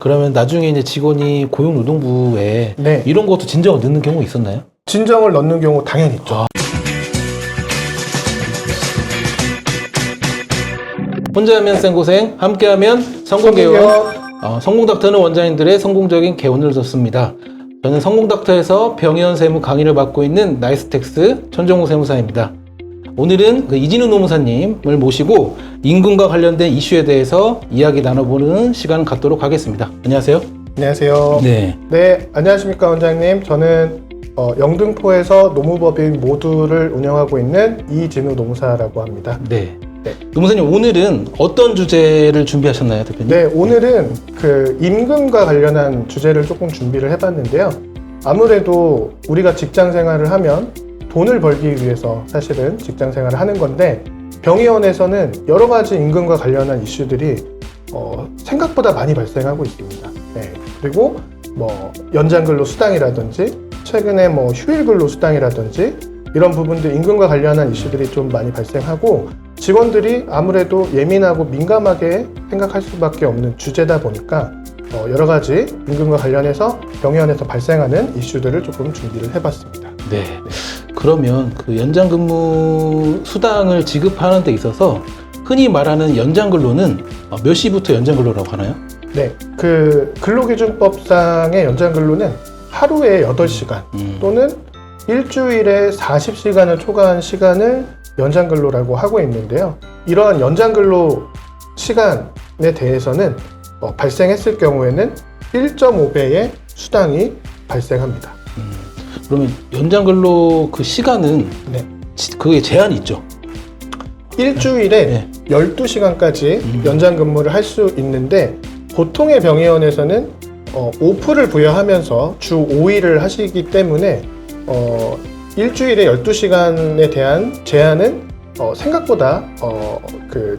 그러면 나중에 이제 직원이 고용노동부에 네. 이런 것도 진정을 넣는 경우 있었나요? 진정을 넣는 경우 당연히 있죠. 혼자하면 생고생, 함께하면 성공개원. 성공닥터는 원장님들의 성공적인 개원을 줬습니다. 저는 성공닥터에서 병의원 세무 강의를 맡고 있는 나이스텍스 천정우 세무사입니다. 오늘은 이진우 노무사님을 모시고 임금과 관련된 이슈에 대해서 이야기 나눠보는 시간을 갖도록 하겠습니다. 안녕하세요. 안녕하세요. 네. 네, 안녕하십니까 원장님. 저는 영등포에서 노무법인 모두를 운영하고 있는 이진우 노무사라고 합니다. 네. 네. 노무사님, 오늘은 어떤 주제를 준비하셨나요, 대표님? 네, 오늘은 임금과 관련한 주제를 조금 준비를 해봤는데요. 아무래도 우리가 직장 생활을 하면 돈을 벌기 위해서 사실은 직장 생활을 하는 건데, 병의원에서는 여러 가지 임금과 관련한 이슈들이 생각보다 많이 발생하고 있습니다. 네. 그리고 연장근로 수당이라든지 최근에 휴일근로 수당이라든지 이런 부분들 임금과 관련한 이슈들이 좀 많이 발생하고, 직원들이 아무래도 예민하고 민감하게 생각할 수밖에 없는 주제다 보니까 여러 가지 임금과 관련해서 병의원에서 발생하는 이슈들을 조금 준비를 해봤습니다. 네. 그러면 연장근무 수당을 지급하는 데 있어서 흔히 말하는 연장근로는 몇 시부터 연장근로라고 하나요? 네, 근로기준법상의 연장근로는 하루에 8시간 또는 일주일에 40시간을 초과한 시간을 연장근로라고 하고 있는데요. 이러한 연장근로 시간에 대해서는 발생했을 경우에는 1.5배의 수당이 발생합니다. 그러면 연장근로 그 시간은 네. 그게 제한이 있죠? 일주일에 12시간까지 연장근무를 할 수 있는데, 보통의 병의원에서는 오프를 부여하면서 주 5일을 하시기 때문에 일주일에 12시간에 대한 제한은 생각보다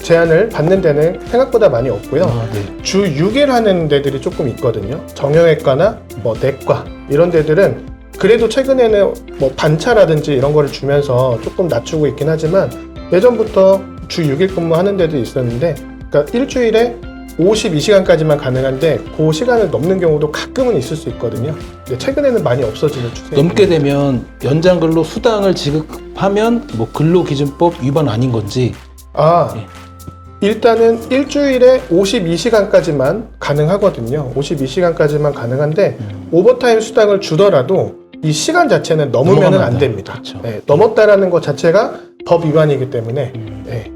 제한을 받는 데는 생각보다 많이 없고요. 네. 주 6일 하는 데들이 조금 있거든요. 정형외과나 내과 이런 데들은 그래도 최근에는 반차라든지 이런 거를 주면서 조금 낮추고 있긴 하지만, 예전부터 주 6일 근무하는 데도 있었는데, 그러니까 일주일에 52시간까지만 가능한데 그 시간을 넘는 경우도 가끔은 있을 수 있거든요. 근데 최근에는 많이 없어지는 추세입니다. 넘게 되면 연장근로 수당을 지급하면 근로기준법 위반 아닌 건지. 일단은 일주일에 52시간까지만 가능하거든요. 52시간까지만 가능한데 오버타임 수당을 주더라도 이 시간 자체는 넘으면 안 됩니다. 그렇죠. 네, 넘었다라는 것 자체가 법 위반이기 때문에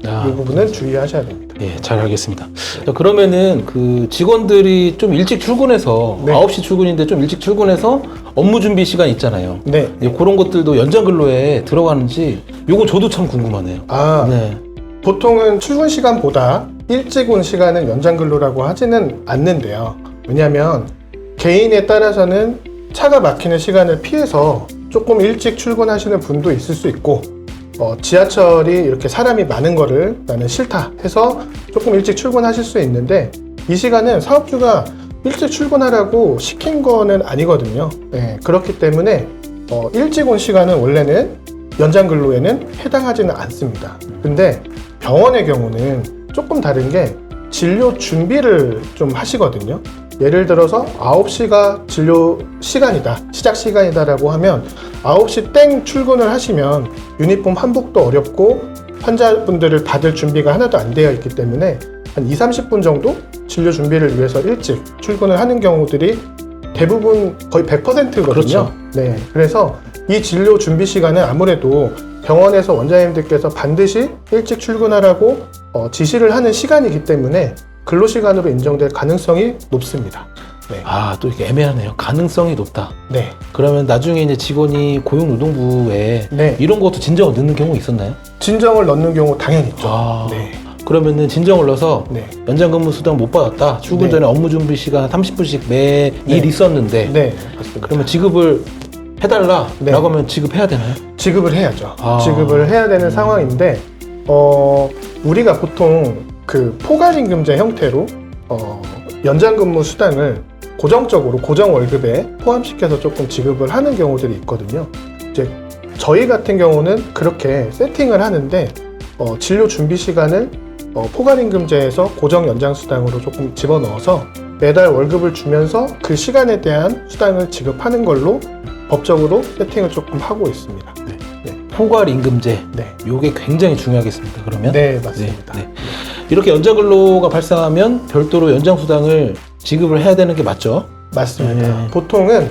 이 부분은 주의하셔야 됩니다. 네, 잘 알겠습니다. 자, 그러면은 직원들이 좀 일찍 출근해서 9시 출근인데 좀 일찍 출근해서 업무 준비 시간 있잖아요. 네. 그런 것들도 연장근로에 들어가는지 요건 저도 참 궁금하네요. 네. 보통은 출근 시간보다 일찍 온 시간은 연장근로라고 하지는 않는데요. 왜냐하면 개인에 따라서는 차가 막히는 시간을 피해서 조금 일찍 출근하시는 분도 있을 수 있고, 지하철이 이렇게 사람이 많은 거를 나는 싫다 해서 조금 일찍 출근하실 수 있는데, 이 시간은 사업주가 일찍 출근하라고 시킨 거는 아니거든요. 네, 그렇기 때문에 일찍 온 시간은 원래는 연장근로에는 해당하지는 않습니다. 근데 병원의 경우는 조금 다른 게 진료 준비를 좀 하시거든요. 예를 들어서 9시가 진료 시간이다, 시작 시간이다라고 하면 9시 땡 출근을 하시면 유니폼 환복도 어렵고 환자분들을 받을 준비가 하나도 안 되어 있기 때문에 한 20-30분 정도 진료 준비를 위해서 일찍 출근을 하는 경우들이 대부분 거의 100%거든요. 그렇죠. 네, 그래서 이 진료 준비 시간은 아무래도 병원에서 원장님들께서 반드시 일찍 출근하라고 지시를 하는 시간이기 때문에 근로시간으로 인정될 가능성이 높습니다. 네. 또 이게 애매하네요. 가능성이 높다. 네. 그러면 나중에 이제 직원이 고용노동부에 이런 것도 진정을 넣는 경우 있었나요? 진정을 넣는 경우 당연히 있죠. 네. 그러면은 진정을 넣어서 연장근무 수당 못 받았다. 출근 전에 업무 준비 시간 30분씩 매일 있었는데. 네, 맞습니다. 그러면 지급을 해달라라고 하면 지급해야 되나요? 지급을 해야죠. 지급을 해야 되는 상황인데, 우리가 보통 포괄임금제 형태로 연장근무 수당을 고정적으로 고정 월급에 포함시켜서 조금 지급을 하는 경우들이 있거든요. 이제 저희 같은 경우는 그렇게 세팅을 하는데 진료 준비 시간을 포괄임금제에서 고정 연장 수당으로 조금 집어넣어서 매달 월급을 주면서 그 시간에 대한 수당을 지급하는 걸로 법적으로 세팅을 조금 하고 있습니다. 포괄임금제. 네. 요게 굉장히 중요하겠습니다. 그러면 네, 맞습니다. 네. 이렇게 연장근로가 발생하면 별도로 연장수당을 지급을 해야 되는 게 맞죠? 맞습니다. 네. 보통은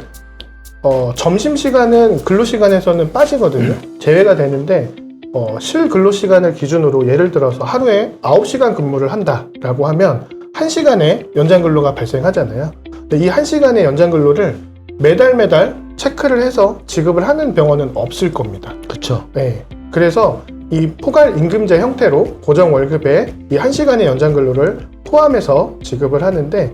점심시간은 근로시간에서는 빠지거든요. 제외가 되는데 실근로시간을 기준으로 예를 들어서 하루에 9시간 근무를 한다라고 하면 1시간의 연장근로가 발생하잖아요. 근데 이 1시간의 연장근로를 매달 체크를 해서 지급을 하는 병원은 없을 겁니다. 그렇죠. 네. 그래서 이 포괄임금제 형태로 고정월급에 이 1시간의 연장근로를 포함해서 지급을 하는데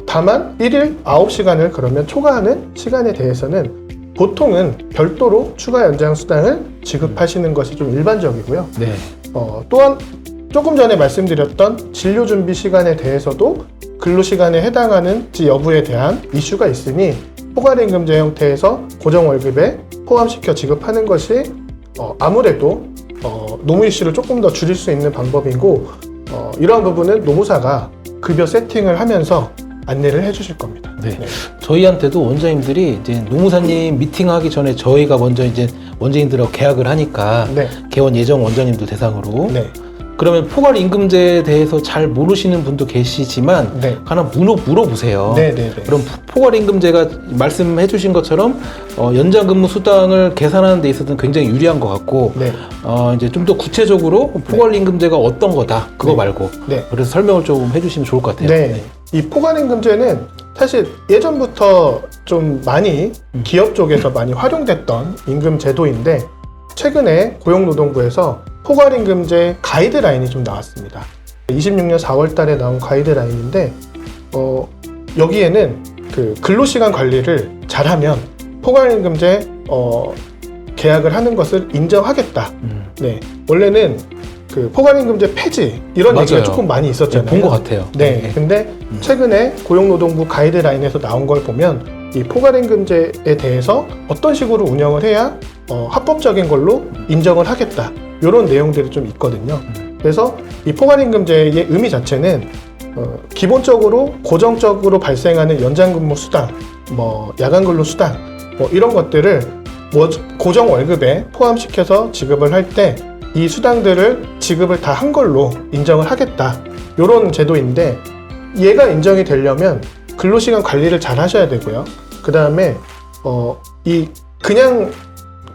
다만 1일 9시간을 그러면 초과하는 시간에 대해서는 보통은 별도로 추가 연장 수당을 지급하시는 것이 좀 일반적이고요. 네. 또한 조금 전에 말씀드렸던 진료 준비 시간에 대해서도 근로시간에 해당하는지 여부에 대한 이슈가 있으니 포괄임금제 형태에서 고정월급에 포함시켜 지급하는 것이 아무래도 노무 이슈를 조금 더 줄일 수 있는 방법이고 이러한 부분은 노무사가 급여 세팅을 하면서 안내를 해주실 겁니다. 네. 저희한테도 원장님들이 이제 노무사님 미팅하기 전에 저희가 먼저 이제 원장님들하고 계약을 하니까 네. 개원 예정 원장님들 대상으로 네. 그러면 포괄임금제에 대해서 잘 모르시는 분도 계시지만 네. 하나 물어보세요. 네. 그럼 포괄임금제가 말씀해 주신 것처럼 연장근무 수당을 계산하는 데 있어서는 굉장히 유리한 것 같고 네. 이제 좀 더 구체적으로 포괄임금제가 어떤 거다 그거 네. 말고 네. 그래서 설명을 좀 해주시면 좋을 것 같아요. 네. 이 포괄임금제는 사실 예전부터 좀 많이 기업 쪽에서 많이 활용됐던 임금 제도인데 최근에 고용노동부에서 포괄임금제 가이드라인이 좀 나왔습니다. 26년 4월 달에 나온 가이드라인인데 여기에는 그 근로시간 관리를 잘하면 포괄임금제 계약을 하는 것을 인정하겠다. 네. 원래는 그 포괄임금제 폐지 이런 맞아요. 얘기가 조금 많이 있었잖아요. 본 것 같아요. 네. 근데 최근에 고용노동부 가이드라인에서 나온 걸 보면 이 포괄임금제에 대해서 어떤 식으로 운영을 해야 합법적인 걸로 인정을 하겠다. 이런 내용들이 좀 있거든요. 그래서 이 포괄임금제의 의미 자체는 기본적으로 고정적으로 발생하는 연장근무 수당, 야간근로 수당, 이런 것들을 고정 월급에 포함시켜서 지급을 할 때 이 수당들을 지급을 다 한 걸로 인정을 하겠다. 이런 제도인데 얘가 인정이 되려면 근로시간 관리를 잘 하셔야 되고요. 그 다음에 이 그냥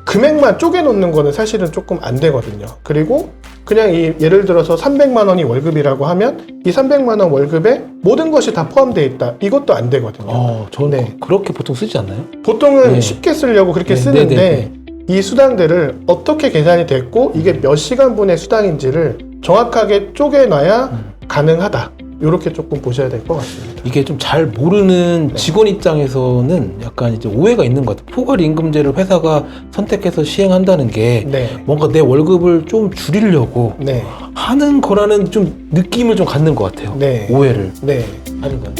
금액만 쪼개놓는 거는 사실은 조금 안 되거든요. 그리고 그냥 예를 들어서 300만 원이 월급이라고 하면 이 300만 원 월급에 모든 것이 다 포함되어 있다. 이것도 안 되거든요. 저는 그렇게 보통 쓰지 않나요? 보통은 네. 쉽게 쓰려고 그렇게 네, 쓰는데 네, 네. 이 수당들을 어떻게 계산이 됐고 이게 몇 시간분의 수당인지를 정확하게 쪼개놔야 가능하다. 이렇게 조금 보셔야 될 것 같습니다. 이게 좀 잘 모르는 직원 입장에서는 약간 이제 오해가 있는 것 같아요. 포괄임금제를 회사가 선택해서 시행한다는 게 네. 뭔가 내 월급을 좀 줄이려고 네. 하는 거라는 좀 느낌을 좀 갖는 것 같아요. 네. 오해를 네. 하는 건.